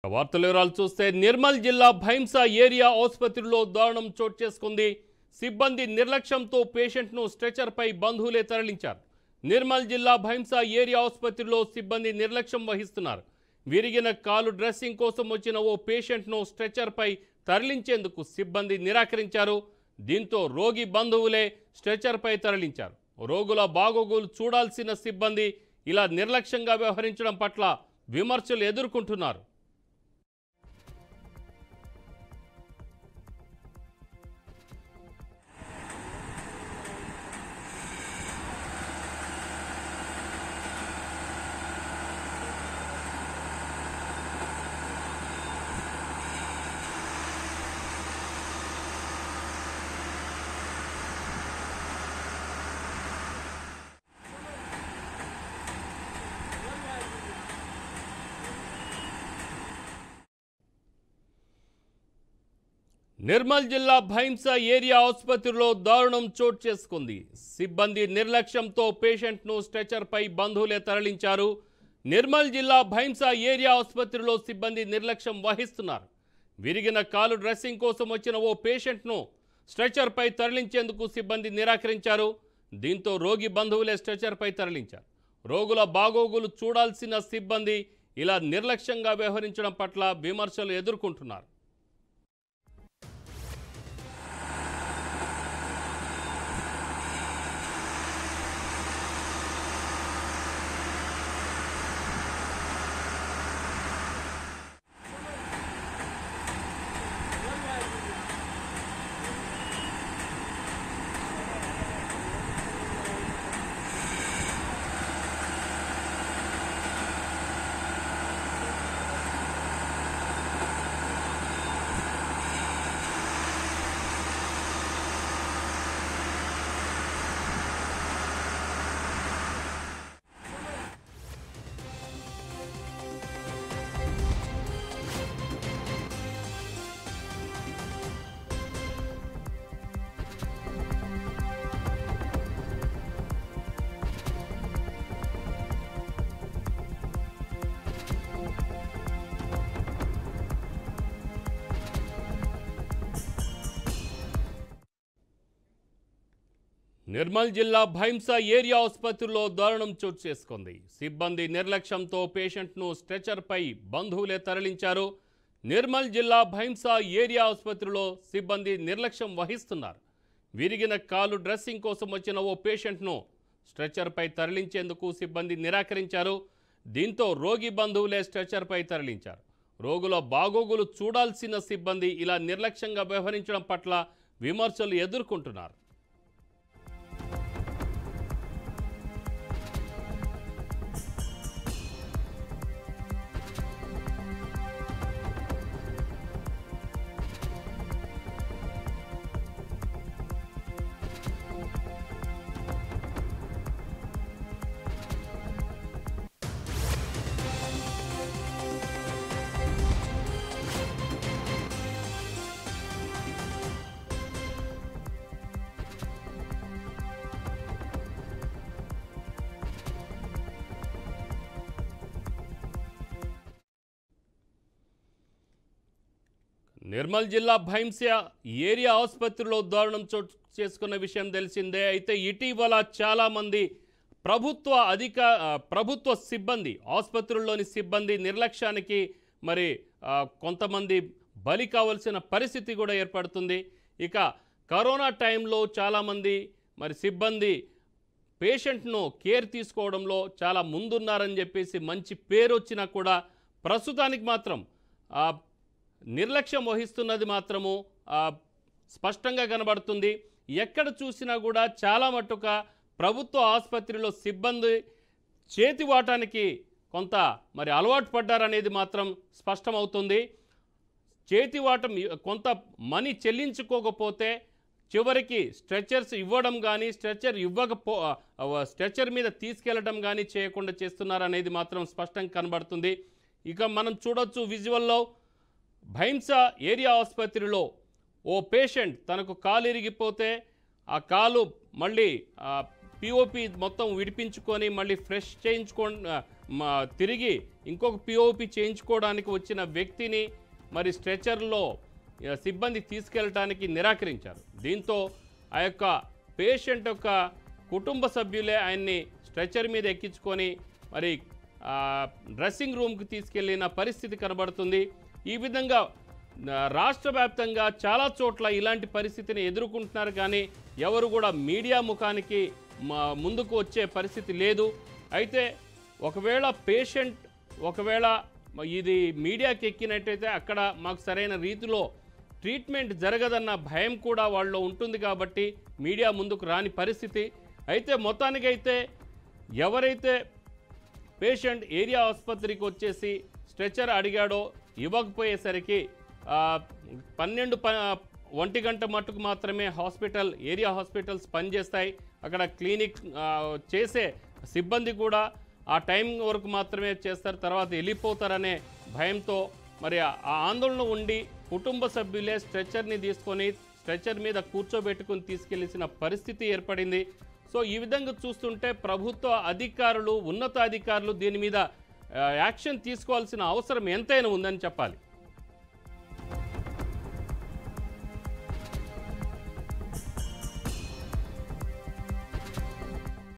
వార్తల వివరాలు చూస్తే నిర్మల్ జిల్లా భైంసా ఏరియా ఆసుపత్రిలో దారుణం చోటు చేసుకుంది. సిబ్బంది నిర్లక్ష్యంతో పేషెంట్ను స్ట్రెచర్పై బంధువులే తరలించారు. నిర్మల్ జిల్లా భైంసా ఏరియా ఆసుపత్రిలో సిబ్బంది నిర్లక్ష్యం వహిస్తున్నారు. విరిగిన కాలు డ్రెస్సింగ్ కోసం వచ్చిన ఓ పేషెంట్ను స్ట్రెచర్పై తరలించేందుకు సిబ్బంది నిరాకరించారు. దీంతో రోగి బంధువులే స్ట్రెచర్పై తరలించారు. రోగుల బాగోగులు చూడాల్సిన సిబ్బంది ఇలా నిర్లక్ష్యంగా వ్యవహరించడం పట్ల విమర్శలు ఎదుర్కొంటున్నారు. నిర్మల్ జిల్లా భైంసా ఏరియా ఆసుపత్రిలో దారుణం చోటు చేసుకుంది. సిబ్బంది నిర్లక్ష్యంతో పేషెంట్ను స్ట్రెచర్పై బంధువులే తరలించారు. నిర్మల్ జిల్లా భైంసా ఏరియా ఆసుపత్రిలో సిబ్బంది నిర్లక్ష్యం వహిస్తున్నారు. విరిగిన కాలు డ్రెస్సింగ్ కోసం వచ్చిన ఓ పేషెంట్ను స్ట్రెచర్పై తరలించేందుకు సిబ్బంది నిరాకరించారు. దీంతో రోగి బంధువులే స్ట్రెచర్పై తరలించారు. రోగుల బాగోగులు చూడాల్సిన సిబ్బంది ఇలా నిర్లక్ష్యంగా వ్యవహరించడం పట్ల విమర్శలు ఎదుర్కొంటున్నారు. నిర్మల్ జిల్లా భైంసా ఏరియా ఆసుపత్రిలో దారుణం చోటు చేసుకుంది. సిబ్బంది నిర్లక్ష్యంతో పేషెంట్ను స్ట్రెచర్పై బంధువులే తరలించారు. నిర్మల్ జిల్లా భైంసా ఏరియా ఆసుపత్రిలో సిబ్బంది నిర్లక్ష్యం వహిస్తున్నారు. విరిగిన కాలు డ్రెస్సింగ్ కోసం వచ్చిన ఓ పేషెంట్ను స్ట్రెచర్పై తరలించేందుకు సిబ్బంది నిరాకరించారు. దీంతో రోగి బంధువులే స్ట్రెచర్పై తరలించారు. రోగుల బాగోగులు చూడాల్సిన సిబ్బంది ఇలా నిర్లక్ష్యంగా వ్యవహరించడం పట్ల విమర్శలు ఎదుర్కొంటున్నారు. నిర్మల్ జిల్లా భైంసా ఏరియా ఆసుపత్రిలో దారుణం చోటు చేసుకున్న విషయం తెలిసిందే. అయితే ఇటీవల చాలామంది ప్రభుత్వ సిబ్బంది, ఆసుపత్రుల్లోని సిబ్బంది నిర్లక్ష్యానికి కొంతమంది బలి కావాల్సిన పరిస్థితి కూడా ఏర్పడుతుంది. ఇక కరోనా టైంలో చాలామంది సిబ్బంది పేషెంట్ను కేర్ తీసుకోవడంలో చాలా ముందున్నారని చెప్పేసి మంచి పేరు వచ్చినా కూడా ప్రస్తుతానికి మాత్రం నిర్లక్ష్యం వహిస్తున్నది మాత్రము స్పష్టంగా కనబడుతుంది. ఎక్కడ చూసినా కూడా చాలా మట్టుగా ప్రభుత్వ ఆసుపత్రిలో సిబ్బంది చేతివాటానికి కొంత అలవాటు పడ్డారనేది మాత్రం స్పష్టమవుతుంది. చేతివాటం కొంత మనీ చెల్లించుకోకపోతే చివరికి స్ట్రెచర్స్ ఇవ్వడం కానీ స్ట్రెచర్ మీద తీసుకెళ్లడం కానీ చేయకుండా చేస్తున్నారనేది మాత్రం స్పష్టంగా కనబడుతుంది. ఇక మనం చూడొచ్చు విజువల్లో భైంసా ఏరియా ఆసుపత్రిలో ఓ పేషెంట్ తనకు కాలు ఇరిగిపోతే ఆ కాలు మళ్ళీ పిఓపి మొత్తం విడిపించుకొని మళ్ళీ ఫ్రెష్ చేయించుకొని తిరిగి ఇంకొక పిఓపి చేయించుకోవడానికి వచ్చిన వ్యక్తిని మరి స్ట్రెచర్లో సిబ్బంది తీసుకెళ్ళటానికి నిరాకరించారు. దీంతో ఆ యొక్క పేషెంట్ యొక్క కుటుంబ సభ్యులే ఆయన్ని స్ట్రెచర్ మీద ఎక్కించుకొని మరి డ్రెస్సింగ్ రూమ్కి తీసుకెళ్లిన పరిస్థితి కనబడుతుంది. ఈ విధంగా రాష్ట్ర వ్యాప్తంగా చాలా చోట్ల ఇలాంటి పరిస్థితిని ఎదుర్కొంటున్నారు, కానీ ఎవరు కూడా మీడియా ముఖానికి ముందుకు వచ్చే పరిస్థితి లేదు. అయితే ఒకవేళ పేషెంట్ ఇది మీడియాకి ఎక్కినట్టయితే అక్కడ మాకు సరైన రీతిలో ట్రీట్మెంట్ జరగదన్న భయం కూడా వాళ్ళలో ఉంటుంది, కాబట్టి మీడియా ముందుకు రాని పరిస్థితి. అయితే మొత్తానికైతే ఎవరైతే పేషెంట్ ఏరియా ఆసుపత్రికి వచ్చేసి స్ట్రెచర్ అడిగాడో ఇవ్వకపోయేసరికి 1 గంట మట్టుకు మాత్రమే ఏరియా హాస్పిటల్స్ పనిచేస్తాయి. అక్కడ క్లినిక్ చేసే సిబ్బంది కూడా ఆ టైం వరకు మాత్రమే చేస్తారు, తర్వాత వెళ్ళిపోతారనే భయంతో మరి ఆ ఆందోళన ఉండి కుటుంబ సభ్యులే స్ట్రెచర్ని తీసుకొని స్ట్రెచర్ మీద కూర్చోబెట్టుకుని తీసుకెళ్లిసిన పరిస్థితి ఏర్పడింది. సో ఈ విధంగా చూస్తుంటే ప్రభుత్వ అధికారులు, ఉన్నతాధికారులు దీని మీద యాక్షన్ తీసుకోవాల్సిన అవసరం ఎంతైనా ఉందని చెప్పాలి.